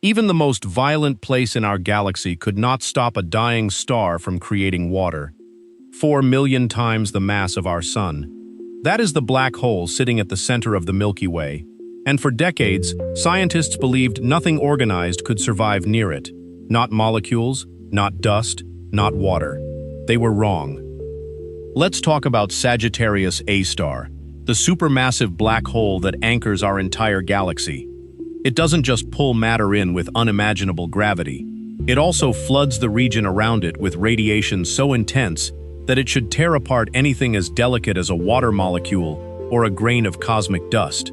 Even the most violent place in our galaxy could not stop a dying star from creating water. 4 million times the mass of our Sun. That is the black hole sitting at the center of the Milky Way. And for decades, scientists believed nothing organized could survive near it. Not molecules, not dust, not water. They were wrong. Let's talk about Sagittarius A star, the supermassive black hole that anchors our entire galaxy. It doesn't just pull matter in with unimaginable gravity. It also floods the region around it with radiation so intense that it should tear apart anything as delicate as a water molecule or a grain of cosmic dust.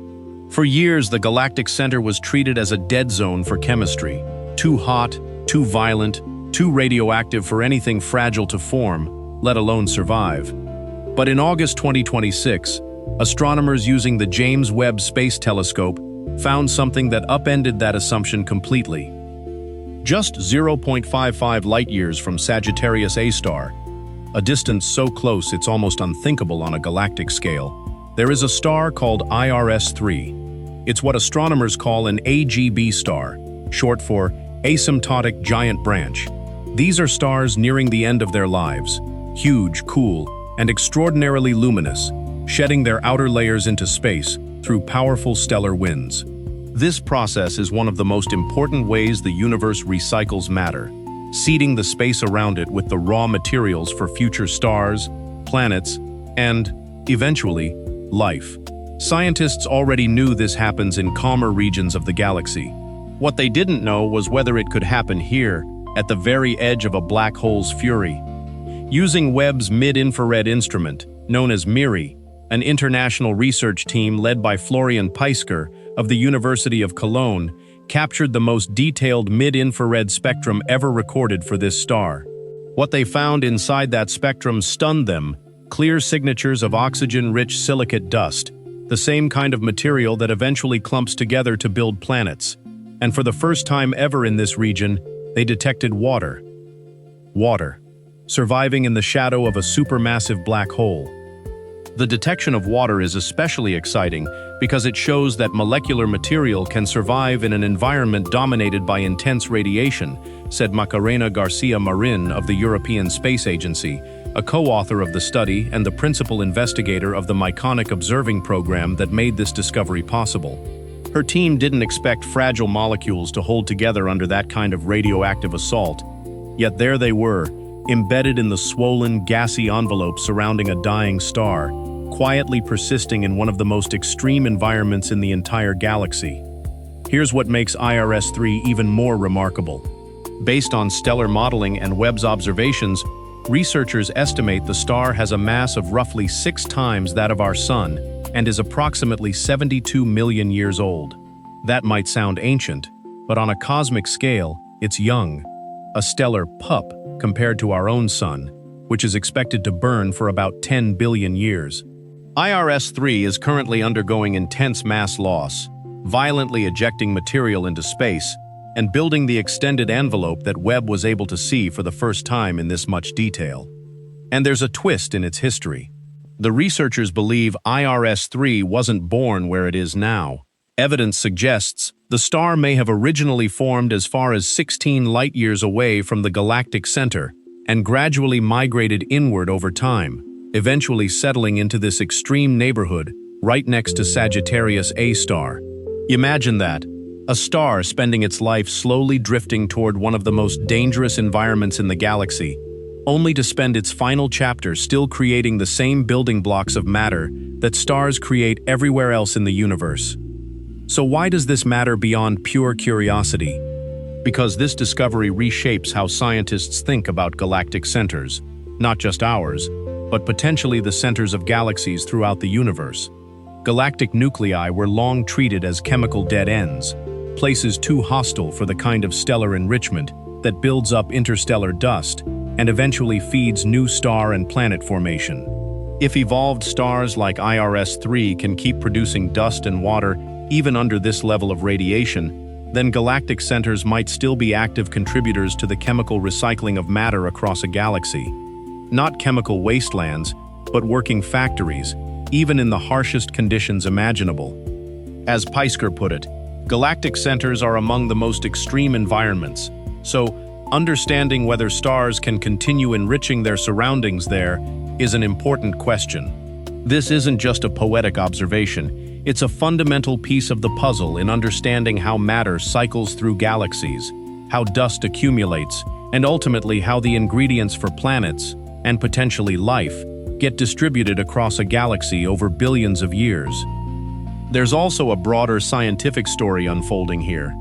For years, the galactic center was treated as a dead zone for chemistry. Too hot, too violent, too radioactive for anything fragile to form, let alone survive. But in August 2026, astronomers using the James Webb Space Telescope found something that upended that assumption completely. Just 0.55 light-years from Sagittarius A star, a distance so close it's almost unthinkable on a galactic scale, there is a star called IRS-3. It's what astronomers call an AGB star, short for asymptotic giant branch. These are stars nearing the end of their lives, huge, cool, and extraordinarily luminous, shedding their outer layers into space through powerful stellar winds. This process is one of the most important ways the universe recycles matter, seeding the space around it with the raw materials for future stars, planets, and, eventually, life. Scientists already knew this happens in calmer regions of the galaxy. What they didn't know was whether it could happen here, at the very edge of a black hole's fury. Using Webb's mid-infrared instrument, known as MIRI, an international research team led by Florian Peisker of the University of Cologne, captured the most detailed mid-infrared spectrum ever recorded for this star. What they found inside that spectrum stunned them: clear signatures of oxygen-rich silicate dust, the same kind of material that eventually clumps together to build planets. And for the first time ever in this region, they detected water. Water, surviving in the shadow of a supermassive black hole. The detection of water is especially exciting because it shows that molecular material can survive in an environment dominated by intense radiation, said Macarena Garcia Marin of the European Space Agency, a co-author of the study and the principal investigator of the Myconic observing program that made this discovery possible. Her team didn't expect fragile molecules to hold together under that kind of radioactive assault, yet there they were, embedded in the swollen, gassy envelope surrounding a dying star, quietly persisting in one of the most extreme environments in the entire galaxy. Here's what makes IRS-3 even more remarkable. Based on stellar modeling and Webb's observations, researchers estimate the star has a mass of roughly 6 times that of our Sun and is approximately 72 million years old. That might sound ancient, but on a cosmic scale, it's young, a stellar pup compared to our own Sun, which is expected to burn for about 10 billion years. IRS-3 is currently undergoing intense mass loss, violently ejecting material into space and building the extended envelope that Webb was able to see for the first time in this much detail. And there's a twist in its history. The researchers believe IRS-3 wasn't born where it is now. Evidence suggests the star may have originally formed as far as 16 light-years away from the galactic center and gradually migrated inward over time, eventually settling into this extreme neighborhood right next to Sagittarius A star. Imagine that, a star spending its life slowly drifting toward one of the most dangerous environments in the galaxy, only to spend its final chapter still creating the same building blocks of matter that stars create everywhere else in the universe. So why does this matter beyond pure curiosity? Because this discovery reshapes how scientists think about galactic centers, not just ours, but potentially the centers of galaxies throughout the universe. Galactic nuclei were long treated as chemical dead ends, places too hostile for the kind of stellar enrichment that builds up interstellar dust and eventually feeds new star and planet formation. If evolved stars like IRS-3 can keep producing dust and water even under this level of radiation, then galactic centers might still be active contributors to the chemical recycling of matter across a galaxy. Not chemical wastelands, but working factories, even in the harshest conditions imaginable. As Peisker put it, Galactic centers are among the most extreme environments, so understanding whether stars can continue enriching their surroundings there is an important question. This isn't just a poetic observation, it's a fundamental piece of the puzzle in understanding how matter cycles through galaxies, how dust accumulates, and ultimately how the ingredients for planets, and potentially life, get distributed across a galaxy over billions of years. There's also a broader scientific story unfolding here.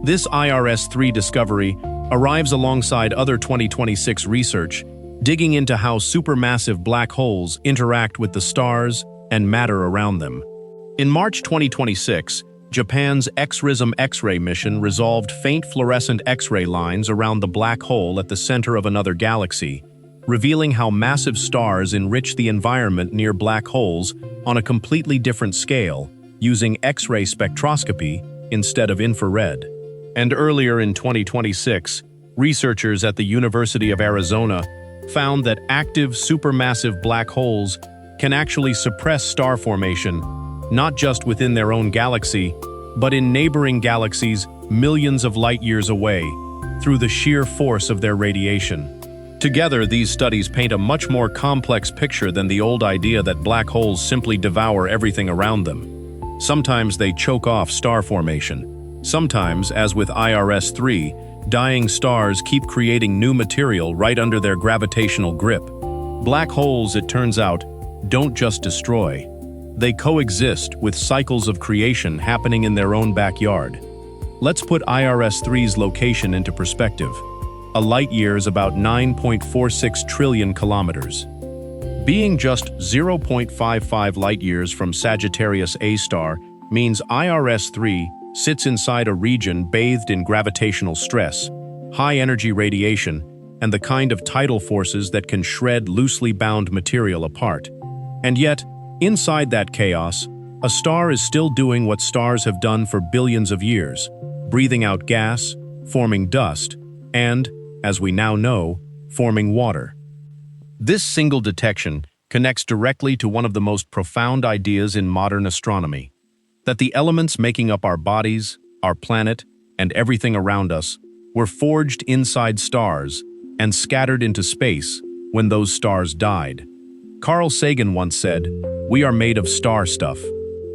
This IRS-3 discovery arrives alongside other 2026 research, digging into how supermassive black holes interact with the stars and matter around them. In March 2026, Japan's XRISM X-ray mission resolved faint fluorescent X-ray lines around the black hole at the center of another galaxy, revealing how massive stars enrich the environment near black holes on a completely different scale, using X-ray spectroscopy instead of infrared. And earlier in 2026, researchers at the University of Arizona found that active supermassive black holes can actually suppress star formation, not just within their own galaxy, but in neighboring galaxies millions of light-years away, through the sheer force of their radiation. Together, these studies paint a much more complex picture than the old idea that black holes simply devour everything around them. Sometimes they choke off star formation. Sometimes, as with IRS-3, dying stars keep creating new material right under their gravitational grip. Black holes, it turns out, don't just destroy. They coexist with cycles of creation happening in their own backyard. Let's put IRS-3's location into perspective. A light-year is about 9.46 trillion kilometers. Being just 0.55 light-years from Sagittarius A star means IRS-3 sits inside a region bathed in gravitational stress, high-energy radiation, and the kind of tidal forces that can shred loosely bound material apart. And yet, inside that chaos, a star is still doing what stars have done for billions of years, breathing out gas, forming dust, and, as we now know, forming water. This single detection connects directly to one of the most profound ideas in modern astronomy, that the elements making up our bodies, our planet, and everything around us were forged inside stars and scattered into space when those stars died. Carl Sagan once said, "We are made of star stuff."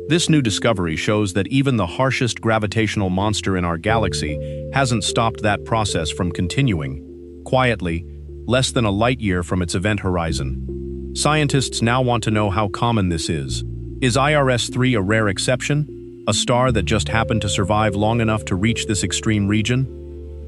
This new discovery shows that even the harshest gravitational monster in our galaxy hasn't stopped that process from continuing, quietly, less than a light-year from its event horizon. Scientists now want to know how common this is. Is IRS-3 a rare exception? A star that just happened to survive long enough to reach this extreme region?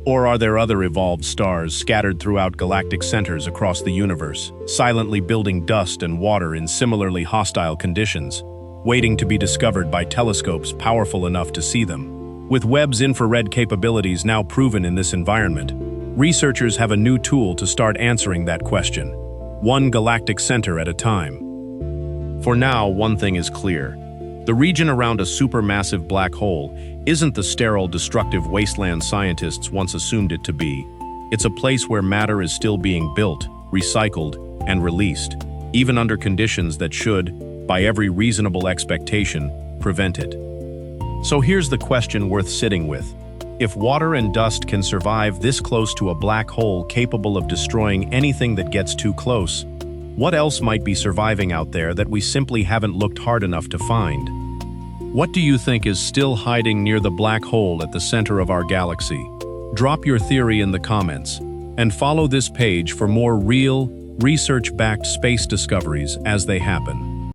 Or are there other evolved stars scattered throughout galactic centers across the universe, silently building dust and water in similarly hostile conditions, waiting to be discovered by telescopes powerful enough to see them? With Webb's infrared capabilities now proven in this environment, researchers have a new tool to start answering that question, one galactic center at a time. For now, one thing is clear. The region around a supermassive black hole isn't the sterile, destructive wasteland scientists once assumed it to be. It's a place where matter is still being built, recycled, and released, even under conditions that should, by every reasonable expectation, prevent it. So here's the question worth sitting with. If water and dust can survive this close to a black hole capable of destroying anything that gets too close, what else might be surviving out there that we simply haven't looked hard enough to find? What do you think is still hiding near the black hole at the center of our galaxy? Drop your theory in the comments, and follow this page for more real, research-backed space discoveries as they happen.